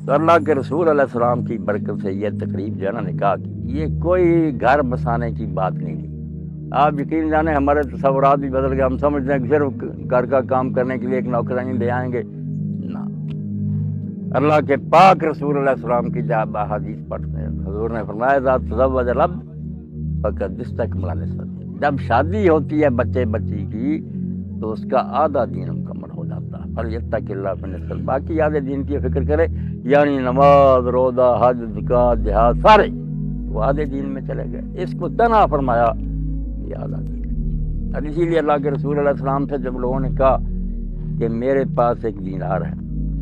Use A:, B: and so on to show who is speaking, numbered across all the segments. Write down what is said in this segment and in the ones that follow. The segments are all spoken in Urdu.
A: تو اللہ کے رسول علیہ السلام کی برکت سے یہ تقریب جو ہے نا نکاح کی، یہ کوئی گھر بسانے کی بات نہیں تھی۔ آپ یقین جانیں ہمارے تصورات بھی بدل گئے، ہم سمجھتے ہیں کہ صرف گھر کا کام کرنے کے لیے ایک نوکرانی لے آئیں گے، نہ۔ اللہ کے پاک رسول علیہ السلام کی جب احادیث پڑھتے ہیں، حضور نے فرمایا ذات تزوج العبد فقد استکمل نصف، جب شادی ہوتی ہے بچے بچی کی تو اس کا آدھا دین مکمل ہو جاتا ہے۔ فلیتق اللہ فی نصف، باقی آدھے دین کی فکر کرے، یعنی نماز، روزہ، حج، زکوٰۃ، جہاد سارے وہ آدھے دین میں چلے گئے، اس کو تنہا فرمایا یہ آدھا دین۔ اور اسی لیے اللہ کے رسول علیہ السلام سے جب لوگوں نے کہا کہ میرے پاس ایک دینار ہے،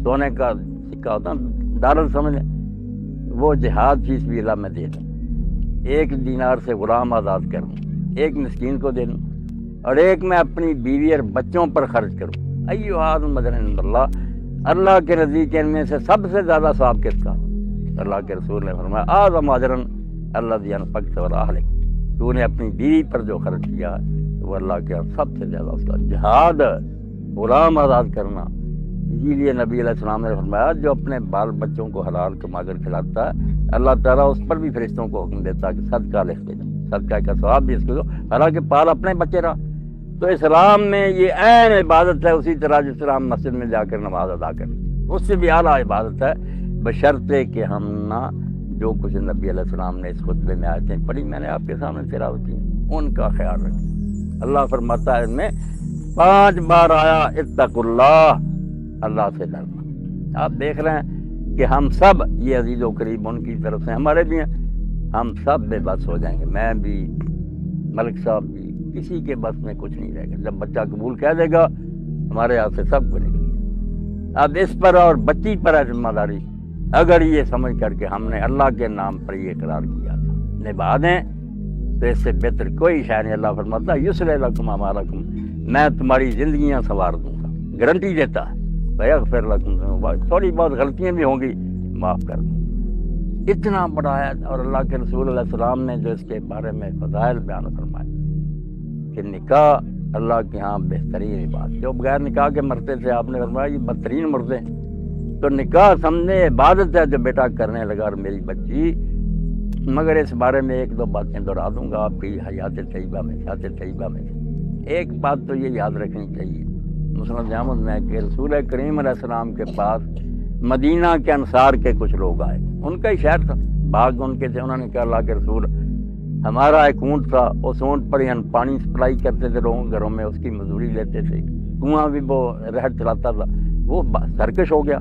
A: سونے کا سکہ ہوتا ہے ڈالر سمجھ لیں، وہ جہاد فی سبیل اللہ میں دے دوں، ایک دینار سے غلام آزاد کر دوں، ایک مسکین کو دے دوں، اور ایک میں اپنی بیوی اور بچوں پر خرچ کروں، ایھا مدن عند اللہ، اللہ کے نزدیک ان میں سے سب سے زیادہ ثواب کس کا؟ اللہ کے رسول نے فرمایا اعظم اجرا الذی انفقت علی اہلک، تو نے اپنی بیوی پر جو خرچ کیا وہ اللہ کے سب سے زیادہ اس کا جہاد، غلام آزاد کرنا۔ اسی لیے نبی علیہ السلام نے فرمایا جو اپنے بال بچوں کو حلال کما کر کھلاتا ہے اللہ تعالیٰ اس پر بھی فرشتوں کو حکم دیتا ہے کہ صدقہ لکھ دے، صدقہ کا ثواب بھی اس کو دو، حالانکہ پال اپنے بچے رہا۔ تو اسلام میں یہ عین عبادت ہے، اسی طرح جس طرح ہم مسجد میں جا کر نماز ادا کریں، اس سے بھی اعلیٰ عبادت ہے، بشرطے کہ ہم نہ جو کچھ نبی علیہ السلام نے اس خطبے میں آیتیں پڑھی میں نے آپ کے سامنے تلاوت کی ان کا خیال رکھیں۔ اللہ فرماتا ہے ان میں 5 بار آیا اتقوا اللہ، اللہ سے ڈرنا۔ آپ دیکھ رہے ہیں کہ ہم سب، یہ عزیز و قریب ان کی طرف سے ہمارے بھی ہیں، ہم سب بے بس ہو جائیں گے، میں بھی، ملک صاحب بھی، کسی کے بس میں کچھ نہیں رہے گا۔ جب بچہ قبول کہہ دے گا ہمارے ہاتھ سے سب کو نکلے۔ اب اس پر اور بچی پر ہے ذمہ داری، اگر یہ سمجھ کر کے ہم نے اللہ کے نام پر یہ اقرار کیا تھا نبھا دیں تو اس سے بہتر کوئی شے نہیں۔ اللہ فرماتا ہے یصلح لکم اعمالکم، میں تمہاری زندگیاں سنوار دوں گا، گارنٹی دیتا ہے، ویغفر لکم ذنوبکم، تھوڑی بہت غلطیاں بھی ہوں گی معاف کر دوں۔ اتنا بڑا ہے، اور اللہ کے رسول علیہ السلام نے جو اس کے بارے میں فضائل بیان فرمائے کہ نکاح اللہ کے ہاں بہترین بات، جو بغیر نکاح کے مرتے تھے آپ نے فرمایا یہ بدترین مردے ہیں۔ تو نکاح سمجھے عبادت ہے جو بیٹا کرنے لگا اور میری بچی، مگر اس بارے میں 1-2 باتیں دہرا دوں گا آپ کی حیات طیبہ میں۔ ایک بات تو یہ یاد رکھنی چاہیے مسند احمد میں کہ رسول کریم علیہ السلام کے پاس مدینہ کے انصار کے کچھ لوگ آئے، ان کا ہی شہر تھا، باغ ان کے تھے، انہوں نے کہا اللہ کے رسول ہمارا ایک اونٹ تھا، اس اونٹ پر ہم پانی سپلائی کرتے تھے لوگوں کے گھروں میں، اس کی مزدوری لیتے تھے، کنواں بھی وہ رہٹ چلاتا تھا، وہ سرکش ہو گیا،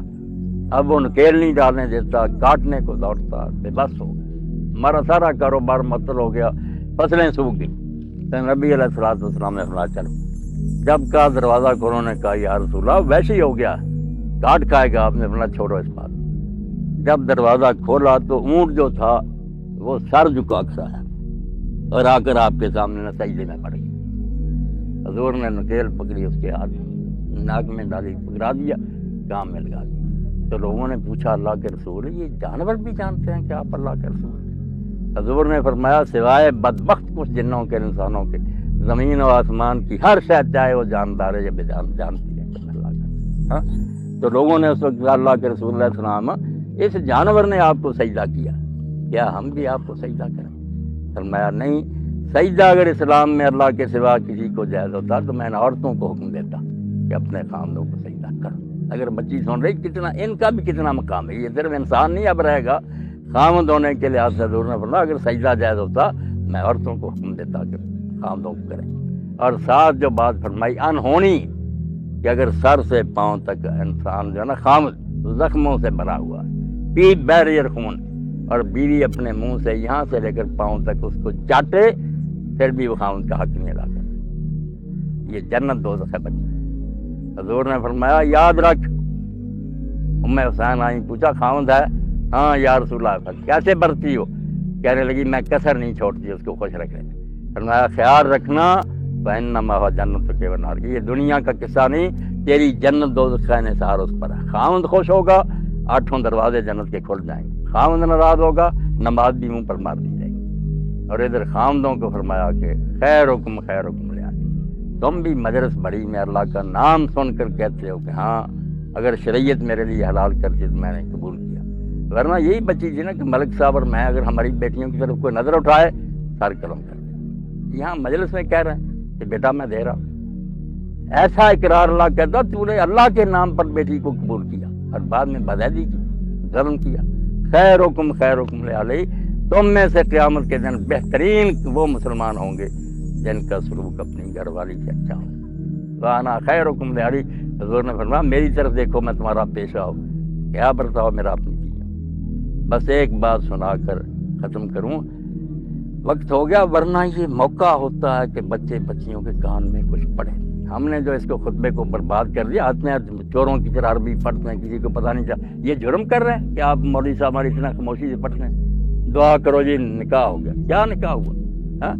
A: اب وہ نکیل نہیں ڈالنے دیتا، کاٹنے کو دوڑتا، بے بس ہو گیا، ہمارا سارا کاروبار معطل ہو گیا، فصلیں سوکھ گئی۔ تو نبی علیہ السلام نے فرمایا چلو، جب کا دروازہ کھولوں نے کہا یا رسول اللہ ویسے ہی ہو گیا، کاٹ کھائے گا، آپ نے فرمایا چھوڑو اس بات۔ جب دروازہ کھولا تو اونٹ جو تھا وہ سر جھکا سا ہے اور آ کر آپ کے سامنے نہ سجدے میں پڑ گیا۔ حضور نے نکیل پکڑی، اس کے ہاتھ ناک میں ڈالی، پکڑا دیا، کام میں لگا دیا۔ تو لوگوں نے پوچھا اللہ کے رسول یہ جانور بھی جانتے ہیں کہ آپ اللہ کے رسول ہیں؟ حضور نے فرمایا سوائے بدبخت کچھ جنوں کے انسانوں کے، زمین و آسمان کی ہر شے چاہے وہ جاندار ہے یا بے جان جانتی ہے کہ اللہ کا۔ ہاں تو لوگوں نے اس وقت اللہ کے رسول علیہ السلام اس جانور نے آپ کو سجدہ کیا، کیا ہم بھی آپ کو سجدہ کریں؟ فرمایا نہیں، سجدہ اگر اسلام میں اللہ کے سوا کسی کو جائز ہوتا تو میں نے عورتوں کو حکم دیتا کہ اپنے خاندوں کو سجدہ کرو۔ اگر بچی سن رہی کتنا ان کا بھی کتنا مقام ہے، یہ صرف انسان نہیں اب رہے گا، خامد ہونے کے لحاظ سے حضور نے فرمایا اگر سجدہ جائز ہوتا میں عورتوں کو حکم دیتا کہ خامدوں کو کریں۔ اور ساتھ جو بات فرمائی انہونی کہ اگر سر سے پاؤں تک انسان جو ہے نا خامد زخموں سے بھرا ہوا ہے، پیپ بیریئر خون، اور بیوی اپنے منہ سے یہاں سے لے کر پاؤں تک اس کو چاٹے پھر بھی وہ خامد کا حق نہیں ادا کرتا، یہ جنت دوزخ ہے بچہ۔ حضور نے فرمایا یاد رکھ، ام حسین آئی، پوچھا خامد ہے؟ ہاں یا رسول اللہ، کیسے برتی ہو؟ کہنے لگی میں کسر نہیں چھوڑتی، اس کو خوش رکھنے۔ فرمایا خیال رکھنا فإنما هو جنت کے ونار، یہ دنیا کا قصہ نہیں، تیری جنت دوزخ کا انحصار اس پر ہے۔ خامد خوش ہوگا 8 دروازے جنت کے کھل جائیں گے، خامد ناراض ہوگا نماز بھی منہ پر مار دی جائے گی۔ اور ادھر خامدوں کو فرمایا کہ خیرکم خیرکم لأہلہ، تم بھی مجلس بڑی میں اللہ کا نام سن کر کہتے ہو کہ ہاں اگر شریعت میرے لیے حلال کرتی تو میں نے قبول کیا، ورنہ یہی بچی تھی نا کہ ملک صاحب اور میں اگر ہماری بیٹیوں کی طرف کوئی نظر اٹھائے سر قلم کر دیں. یہاں مجلس میں کہہ رہے ہیں کہ بیٹا میں دے رہا ہوں. ایسا اقرار اللہ کہتا تو نے اللہ کے نام پر بیٹی کو قبول کیا اور بعد میں بدعہدی کی, ظلم کیا. خیرکم خیرکم لعلی, تم میں سے قیامت کے دن بہترین وہ مسلمان ہوں گے جن کا سلوک اپنی گھر والی سے اچھا ہو. وانا خیرکم لعلی, حضور نے فرمایا میری طرف دیکھو میں تمہارا پیشہ ہو, کیا برتاؤ میرا اپنی کیا. بس ایک بات سنا کر ختم کروں, وقت ہو گیا, ورنہ یہ موقع ہوتا ہے کہ بچے بچیوں کے کان میں کچھ پڑھے. ہم نے جو اس کو خطبے کو برباد کر دیا, آتے ہیں چوروں کی طرح عربی پڑھتے ہیں, کسی کو پتہ نہیں چلا. یہ جرم کر رہے ہیں کہ آپ مولوی صاحب ہماری اتنا خاموشی سے پڑھتے ہیں. دعا کرو جی نکاح ہو گیا. کیا نکاح ہوا؟ ہاں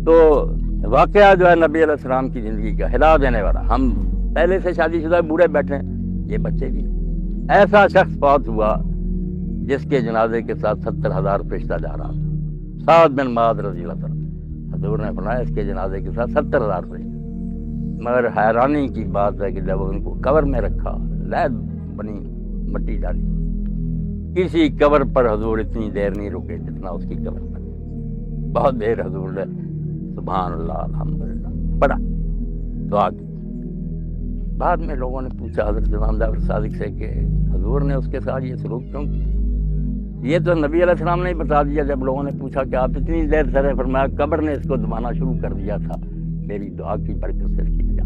A: تو واقعہ جو ہے نبی علیہ السلام کی زندگی کا ہلا دینے والا. ہم پہلے سے شادی شدہ بوڑھے بیٹھے ہیں, یہ بچے بھی. ایسا شخص فوت ہوا جس کے جنازے کے ساتھ 70,000 فرشتہ جا رہا تھا, سعد بن معاذ رضی اللہ عنہ. حضور نے فرمایا اس کے جنازے کے ساتھ 70,000 فرشتہ. مگر حیرانی کی بات ہے کہ جب ان کو قبر میں رکھا, لید بنی مٹی ڈالی, کسی قبر پر حضور اتنی دیر نہیں رکے جتنا اس کی قبر پر. بہت دیر حضور نے سبحان اللہ الحمدللہ پڑھا, دعا کی. بعد میں لوگوں نے پوچھا حضرت امام جعفر صادق سے کہ حضور نے اس کے ساتھ یہ سلوک کیوں کیا؟ یہ تو نبی علیہ السلام نے ہی بتا دیا. جب لوگوں نے پوچھا کہ آپ اتنی دیر سر, فرمایا قبر نے اس کو دبانا شروع کر دیا تھا, میری دعا کی برکت سے اس کی وجہ.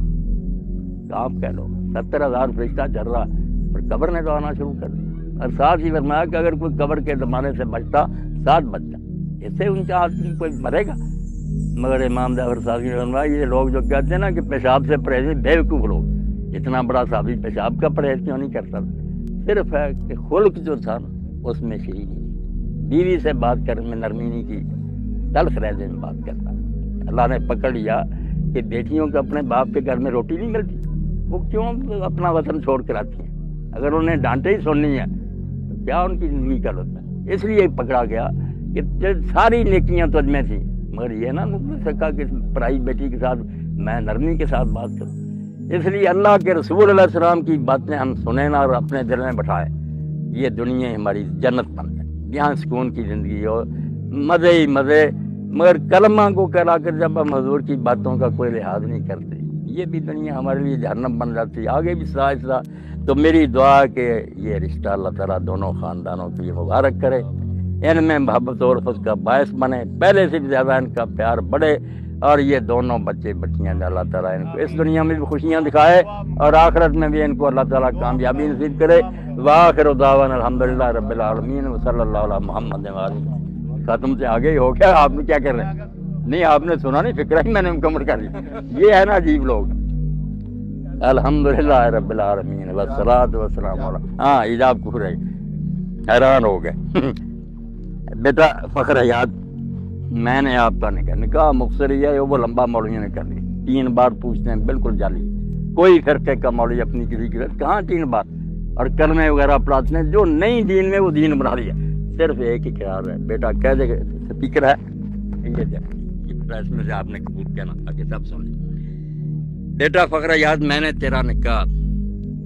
A: تو آپ کہہ لو 70,000 فرشتہ چل رہا پر قبر نے دبانا شروع کر دیا. اور ساتھ ہی فرمایا کہ اگر کوئی قبر کے دبانے سے بچتا 7 بچہ, اس سے اونچا آدمی کوئی مرے گا. مگر امام جعفر صادق نے فرمایا یہ لوگ جو کہتے ہیں نا کہ پیشاب سے پرہیز, بیوقوف لوگ. اتنا بڑا صحابی پیشاب کا پرہیز کیوں نہیں کرتا؟ صرف ہے کہ خلق جو تھا اس میں شیرینی نہیں, بیوی سے بات کرنے میں نرمی نہیں کی, تلخ لہجے میں بات کرتا. اللہ نے پکڑ لیا کہ بیٹیوں کو اپنے باپ کے گھر میں روٹی نہیں ملتی, وہ کیوں اپنا وطن چھوڑ کر آتی ہیں؟ اگر انہیں ڈانٹے ہی سننی ہے تو کیا ان کی زندگی کا ہوتا ہے؟ اس لیے پکڑا گیا کہ ساری نیکیاں تجھ میں تھیں, مگر یہ نہ سکا کہ پرائی بیٹی کے ساتھ میں نرمی کے ساتھ بات کروں. اس لیے اللہ کے رسول علیہ السلام کی باتیں ہم سنیں نا اور اپنے دل میں بٹھائیں. یہ دنیا ہماری جنت بن جائے, یہاں سکون کی زندگی ہو, مزے ہی مزے. مگر کلمہ کو کہلا کر جب ہم حضور کی باتوں کا کوئی لحاظ نہیں کرتے, یہ بھی دنیا ہمارے لیے جہنم بن جاتی ہے. آگے بھی سلسلہ. تو میری دعا ہے کہ یہ رشتہ اللہ تعالیٰ دونوں خاندانوں کے لیے مبارک کرے, ان میں محبت اور الفت کا باعث بنے, پہلے سے بھی زیادہ ان کا پیار بڑھے, اور یہ دونوں بچے بچیاں اللہ تعالیٰ ان کو اس دنیا میں بھی خوشیاں دکھائے اور آخرت میں بھی ان کو اللہ تعالیٰ کامیابی نصیب کرے. وآخر دعوانا الحمدللہ رب العالمین وصلی اللہ علی محمد وآلہ. ختم سے آگے ہی ہو گیا. آپ نے کیا کر رہے ہیں؟ نہیں آپ نے سنا نہیں, فکر ہی میں نے مکمل کر لی. یہ ہے نا عجیب لوگ. الحمدللہ رب العالمین والصلاۃ والسلام علی. ہاں ایجاب کفر ہے, حیران ہو گئے. بیٹا فخر حیات, میں نے آپ کا نکاح مختصر ہی ہے, وہ لمبا مولوی نے کر لی. 3 بار پوچھتے ہیں, بالکل جعلی. کوئی فرقے کا مولوی اپنی کسی کی کہاں 3 بار, اور کلمے وغیرہ پڑھاتے ہیں. جو نہیں دین میں وہ دین بنا لیا. صرف ایک ہی قرار ہے, بیٹا کہہ دے اسپیکر ہے اس میں سے آپ نے قبول کیا نا, تاکہ سب سن لیں. بیٹا فخر حیات, میں نے تیرا نکاح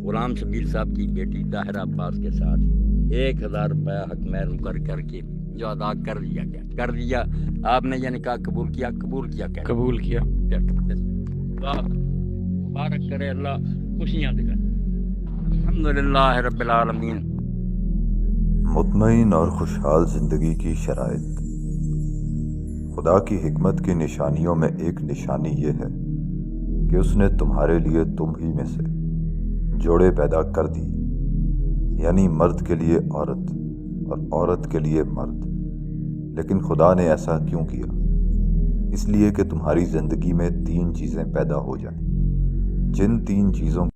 A: غلام شبیر صاحب کی بیٹی طاہرہ عباس کے ساتھ 1000 روپیہ حق مہر مقرر کر کے جو ادا کر دیا گیا, کر دیا. آپ نے یہ نکاح قبول کیا؟ قبول کیا.
B: قبول کیا.
A: مبارک کرے اللہ, خوشیاں دکھائے. الحمدللہ رب العالمین.
C: مطمئن اور خوشحال زندگی کی شرائط. خدا کی حکمت کی نشانیوں میں ایک نشانی یہ ہے کہ اس نے تمہارے لیے تم ہی میں سے جوڑے پیدا کر دیے, یعنی مرد کے لیے عورت اور عورت کے لیے مرد. لیکن خدا نے ایسا کیوں کیا؟ اس لیے کہ تمہاری زندگی میں 3 چیزیں پیدا ہو جائیں. جن 3 چیزوں